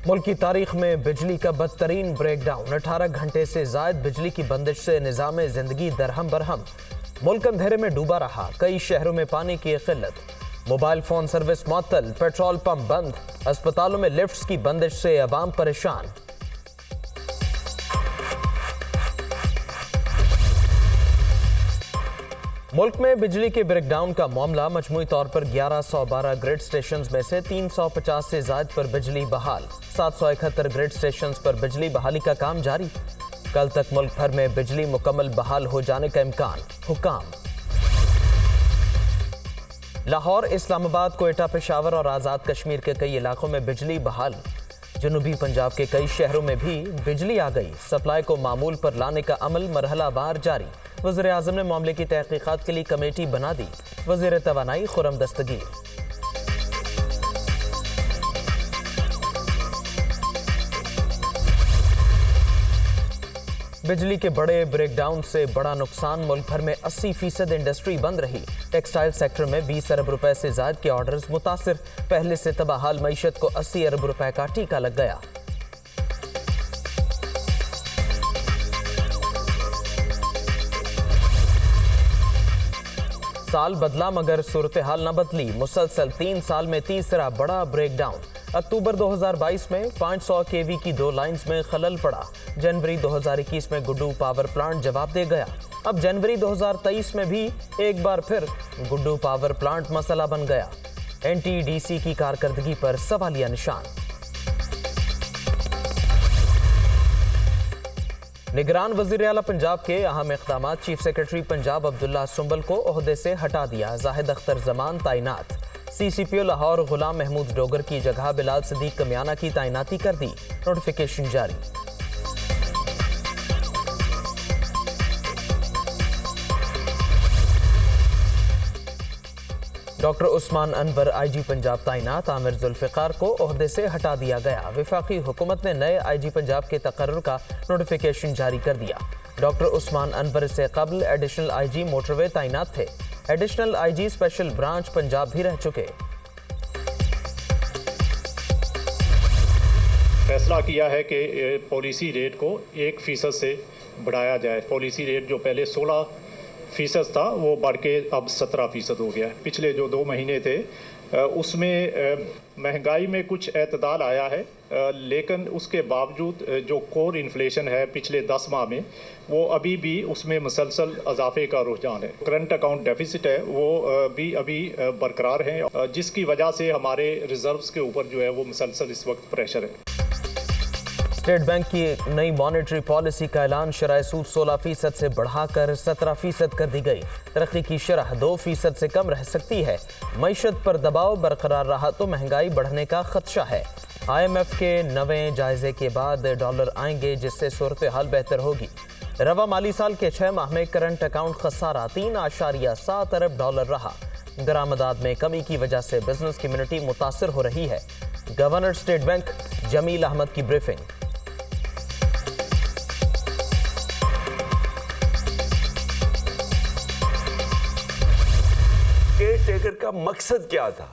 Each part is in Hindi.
मुल्क की तारीख में बिजली का बदतरीन ब्रेकडाउन। 18 घंटे से जायद बिजली की बंदिश से निज़ाम जिंदगी दरहम बरहम। मुल्क अंधेरे में डूबा रहा। कई शहरों में पानी की किल्लत। मोबाइल फोन सर्विस मुअत्तल, पेट्रोल पंप बंद। अस्पतालों में लिफ्ट्स की बंदिश से अवाम परेशान। मुल्क में बिजली के ब्रेकडाउन का मामला मजमूई तौर पर 1112 ग्रिड स्टेशन में से 350 से जायद पर बिजली बहाल। 771 ग्रिड स्टेशन पर बिजली बहाली का काम जारी। कल तक मुल्क भर में बिजली मुकम्मल बहाल हो जाने का इम्कान। हुकाम। लाहौर, इस्लामाबाद, कोयटा, पेशावर और आज़ाद कश्मीर के कई इलाकों में बिजली बहाल। जनूबी पंजाब के कई शहरों में भी बिजली आ गई। सप्लाई को मामूल पर लाने का अमल मरहलावार जारी। वज़ीर आज़म ने मामले की तहकीकात के लिए कमेटी बना दी। वज़ीर तवानाई खुर्रम दस्तगीर। बिजली के बड़े ब्रेकडाउन से बड़ा नुकसान। मुल्क भर में 80% इंडस्ट्री बंद रही। टेक्सटाइल सेक्टर में 20 अरब रुपए से ज्यादा के ऑर्डर्स मुतासिर। पहले से तबाहाल मईशत को 80 अरब रुपए का टीका लग गया। साल बदला मगर सूरत हाल न बदली। मुसलसल 3 साल में तीसरा बड़ा ब्रेकडाउन। अक्टूबर 2022 में 500 केवी की 2 लाइंस में खलल पड़ा। जनवरी 2021 में गुड्डू पावर प्लांट जवाब दे गया। अब जनवरी 2023 में भी एक बार फिर गुड्डू पावर प्लांट मसला बन गया। एनटीडीसी की कारकर्दगी पर सवालिया निशान। निगरान वज़ीर आला पंजाब के अहम इक़दाम। चीफ सेक्रेटरी पंजाब अब्दुल्ला सुंबल को ओहदे से हटा दिया। जाहिद अख्तर जमान तैनात। CCPO लाहौर गुलाम महमूद डोगर की जगह बिलाल सदीक कमियाना की तैनाती कर दी। नोटिफिकेशन जारी। डॉक्टर उस्मान अनवर IG पंजाब तैनात। आमिर जुल्फ़िकार को ओहदे से हटा दिया गया। वफाकी हुकूमत ने नए IG पंजाब के तकर्रुर का नोटिफिकेशन जारी कर दिया। डॉक्टर उस्मान अनवर से कबल एडिशनल IG मोटरवे तैनात थे। Additional IG special branch Punjab भी रह चुके। फैसला किया है कि पॉलिसी रेट को 1% से बढ़ाया जाए। पॉलिसी रेट जो पहले 16% था वो बढ़ के अब 17% हो गया है। पिछले जो 2 महीने थे उसमें महंगाई में कुछ एतदाल आया है, लेकिन उसके बावजूद जो कोर इन्फ्लेशन है पिछले 10 माह में वो अभी भी उसमें मुसलसल इजाफे का रुझान है। करंट अकाउंट डेफिसिट है वो भी अभी बरकरार है, जिसकी वजह से हमारे रिजर्व्स के ऊपर जो है वो मुसलसल इस वक्त प्रेशर है। स्टेट बैंक की नई मॉनेटरी पॉलिसी का ऐलान। शरह सूद 16% से बढ़ाकर 17% कर दी गई। तरक्की की शरह 2% से कम रह सकती है। मईशत पर दबाव बरकरार रहा तो महंगाई बढ़ने का खदशा है। IMF के नवे जायजे के बाद डॉलर आएंगे, जिससे सूरत हाल बेहतर होगी। रवा माली साल के 6 माह में करंट अकाउंट खसारा 3.7 अरब डॉलर रहा। दरामदात में कमी की वजह से बिजनेस कम्युनिटी मुतासर हो रही है। Governor State Bank Jamil Ahmed की ब्रीफिंग। केयरटेकर का मकसद क्या था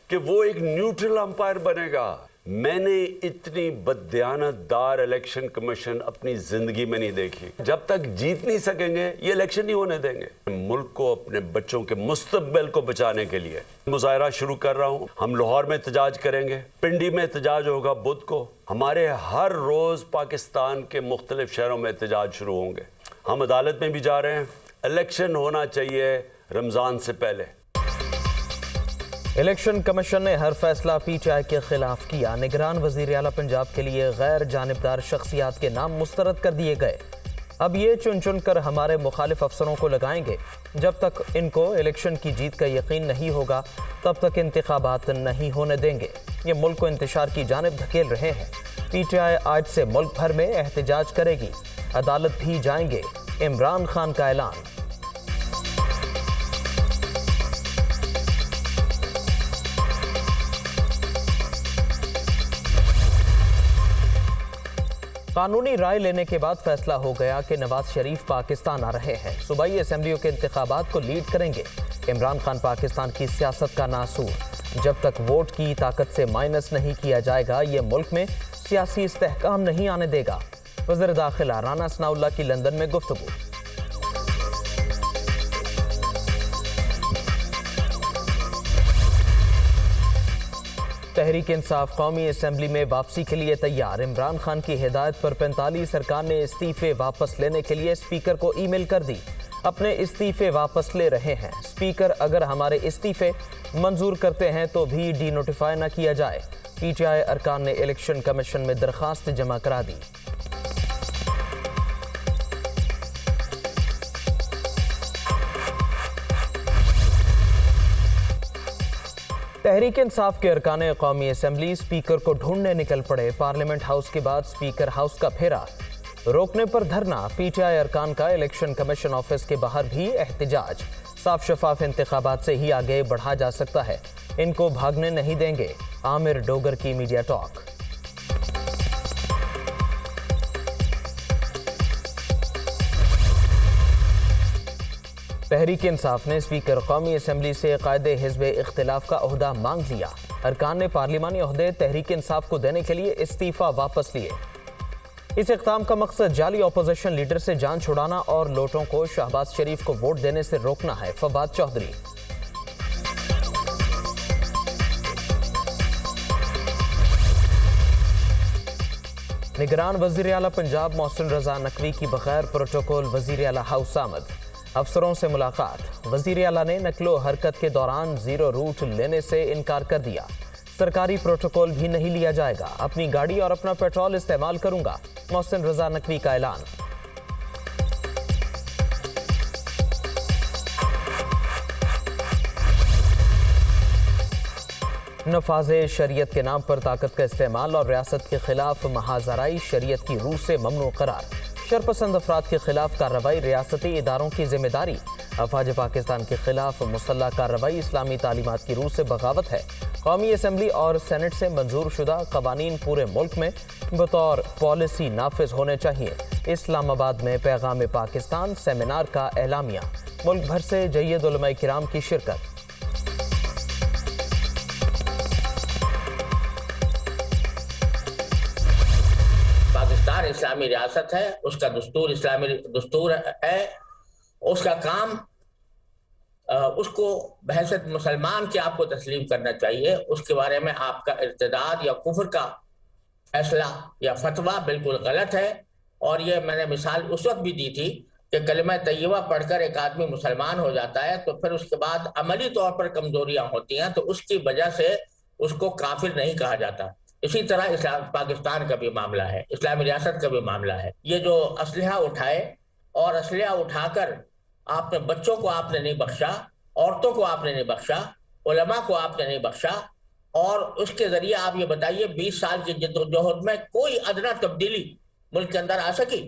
कि वो एक न्यूट्रल अंपायर बनेगा। मैंने इतनी बददियानतदार इलेक्शन कमीशन अपनी जिंदगी में नहीं देखी। जब तक जीत नहीं सकेंगे ये इलेक्शन नहीं होने देंगे। मुल्क को, अपने बच्चों के मुस्तकबिल को बचाने के लिए मुजाहरा शुरू कर रहा हूं। हम लाहौर में एहतजाज करेंगे, पिंडी में एहतजाज होगा बुध को। हमारे हर रोज पाकिस्तान के मुख्तलिफ शहरों में एहतजाज शुरू होंगे। हम अदालत में भी जा रहे हैं। इलेक्शन होना चाहिए रमजान से पहले। इलेक्शन कमीशन ने हर फैसला PTI के खिलाफ किया। निगरान वज़ीर आला पंजाब के लिए गैर जानिबदार शख्सियात के नाम मुस्तरद कर दिए गए। अब ये चुन चुन कर हमारे मुखालिफ अफसरों को लगाएंगे। जब तक इनको इलेक्शन की जीत का यकीन नहीं होगा तब तक इंतखाबात नहीं होने देंगे। ये मुल्क को इंतशार की जानिब धकेल रहे हैं। PTI आज से मुल्क भर में एहतजाज करेगी। अदालत भी जाएंगे। इमरान खान का ऐलान। कानूनी राय लेने के बाद फैसला हो गया कि नवाज शरीफ पाकिस्तान आ रहे हैं। सूबाई असेंबलियों के इंतखाबात को लीड करेंगे। इमरान खान पाकिस्तान की सियासत का नासूर। जब तक वोट की ताकत से माइनस नहीं किया जाएगा ये मुल्क में सियासी इस्तेहकाम नहीं आने देगा। वज़ीर दाखिला राना सनाउल्लाह की लंदन में गुफ्तगू। तहरीक इंसाफ कौमी असेंबली में वापसी के लिए तैयार। इमरान खान की हिदायत पर 45 सरकार ने इस्तीफे वापस लेने के लिए स्पीकर को ईमेल कर दी। अपने इस्तीफे वापस ले रहे हैं। स्पीकर अगर हमारे इस्तीफे मंजूर करते हैं तो भी डी नोटिफाई न किया जाए। पीटीआई अरकान ने इलेक्शन कमीशन में दरखास्त जमा करा दी। तहरीक इंसाफ के अरकान कौमी असेंबली स्पीकर को ढूंढने निकल पड़े। पार्लियामेंट हाउस के बाद स्पीकर हाउस का फेरा, रोकने पर धरना। पीटीआई अरकान का इलेक्शन कमीशन ऑफिस के बाहर भी एहतजाज। साफ शफाफ इंतखाबात से ही आगे बढ़ा जा सकता है, इनको भागने नहीं देंगे। आमिर डोगर की मीडिया टॉक। तहरीक इंसाफ ने स्पीकर कौमी असेंबली से कायदे हिज़्ब इख्तिलाफ का ओहदा मांग लिया। अरकान ने पार्लिमानी ओहदे तहरीक इंसाफ को देने के लिए इस्तीफा वापस लिए। इस इक़दाम का मकसद जाली अपोजिशन लीडर से जान छुड़ाना और लोटों को शहबाज शरीफ को वोट देने से रोकना है। फवाद चौधरी। निगरान वज़ीर आला पंजाब मोहसिन रजा नकवी की बगैर प्रोटोकॉल वज़ीर आला हाउस आमद। अफसरों से मुलाकात। वज़ीर आला ने नकलो हरकत के दौरान जीरो रूट लेने से इनकार कर दिया। सरकारी प्रोटोकॉल भी नहीं लिया जाएगा। अपनी गाड़ी और अपना पेट्रोल इस्तेमाल करूंगा। मोहसिन रजा नकवी का ऐलान। नफाज़े शरीयत के नाम पर ताकत का इस्तेमाल और रियासत के खिलाफ महाजराई शरीयत की रूह से ममनू करार। शरपसंद अफराद के खिलाफ कार्रवाई रियासती इदारों की जिम्मेदारी। अफवाज पाकिस्तान के खिलाफ मुसल्लह कार्रवाई इस्लामी तालीमात की रूह से बगावत है। कौमी असम्बली और सेनेट से मंजूर शुदा कवानीन पूरे मुल्क में बतौर पॉलिसी नाफिज होने चाहिए। इस्लामाबाद में पैगाम पाकिस्तान सेमिनार का एलामिया। मुल्क भर से जय्यद उलमाए किराम की शिरकत। पाकिस्तान इस्लामी रियासत है, उसका दस्तूर इस्लामी दस्तूर है। उसका काम उसको बहैसियत मुसलमान के आपको तस्लीम करना चाहिए। उसके बारे में आपका इर्तिदाद या कुफ्र का फैसला या फतवा बिल्कुल गलत है। और ये मैंने मिसाल उस वक्त भी दी थी कि कलिमा तय्यबा पढ़कर एक आदमी मुसलमान हो जाता है तो फिर उसके बाद अमली तौर पर कमजोरियां होती हैं, तो उसकी वजह से उसको काफिर नहीं कहा जाता। इसी तरह इस्लाम पाकिस्तान का भी मामला है, इस्लामी रियासत का भी मामला है। ये जो असलहा उठाए और असलहा उठाकर आपने बच्चों को आपने नहीं बख्शा, औरतों को आपने नहीं बख्शा, उलमा को आपने नहीं बख्शा, और उसके जरिए आप ये बताइए 20 साल की जद्दोजहद में कोई अदना तब्दीली मुल्क के अंदर आ सकी?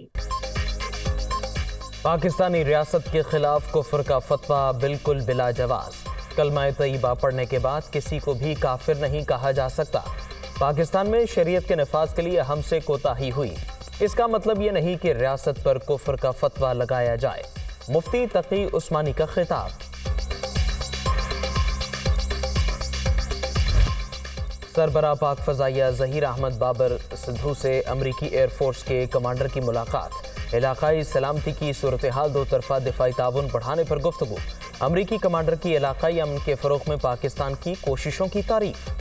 पाकिस्तानी रियासत के खिलाफ कुफ्र का फतवा बिल्कुल बिला जवाज। कलमा तय्यबा पढ़ने के बाद किसी को भी काफिर नहीं कहा जा सकता। पाकिस्तान में शरीयत के नफाज के लिए हमसे कोताही हुई, इसका मतलब ये नहीं कि रियासत पर कुफ्र का फतवा लगाया जाए। मुफ्ती तकी उस्मानी का खिताब। सरबरा पाक फजाइया ज़हीर अहमद बाबर सिद्धू से अमरीकी एयरफोर्स के कमांडर की मुलाकात। इलाकाई सलामती की सूरत हाल दो तरफा दिफाई ताउन बढ़ाने पर गुफ्तगू। अमरीकी कमांडर की इलाकाई अमन के फ़रोग़ में पाकिस्तान की कोशिशों की तारीफ।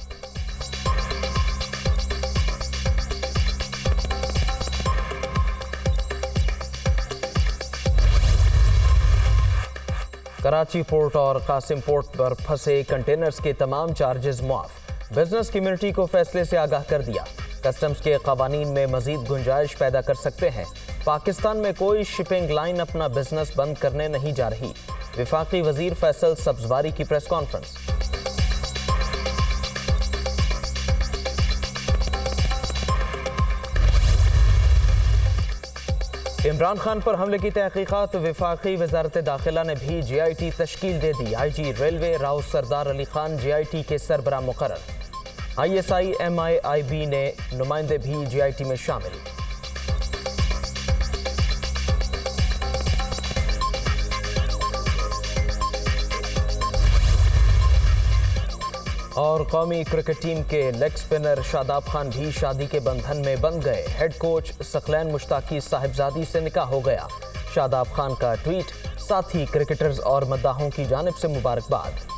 कराची पोर्ट और कासिम पोर्ट पर फंसे कंटेनर्स के तमाम चार्जेस मुआफ। बिजनेस कम्युनिटी को फैसले से आगाह कर दिया। कस्टम्स के कवानीन में मजीद गुंजाइश पैदा कर सकते हैं। पाकिस्तान में कोई शिपिंग लाइन अपना बिजनेस बंद करने नहीं जा रही। विफाकी वजीर फैसल सब्जवारी की प्रेस कॉन्फ्रेंस। इमरान खान पर हमले की तहकीकात। विफाकी वजारत दाखिला ने भी JIT तश्कील दे दी। IG रेलवे राव सरदार अली खान JIT के सरबरा मुकर्रर। ISI MIIB ने नुमाइंदे भी JIT में शामिल। और कौमी क्रिकेट टीम के लेग स्पिनर शादाब खान भी शादी के बंधन में बंध गए। हेड कोच सकलैन मुश्ताकी साहिबजादी से निकाह हो गया। शादाब खान का ट्वीट, साथी क्रिकेटर्स और मद्दाहों की जानिब से मुबारकबाद।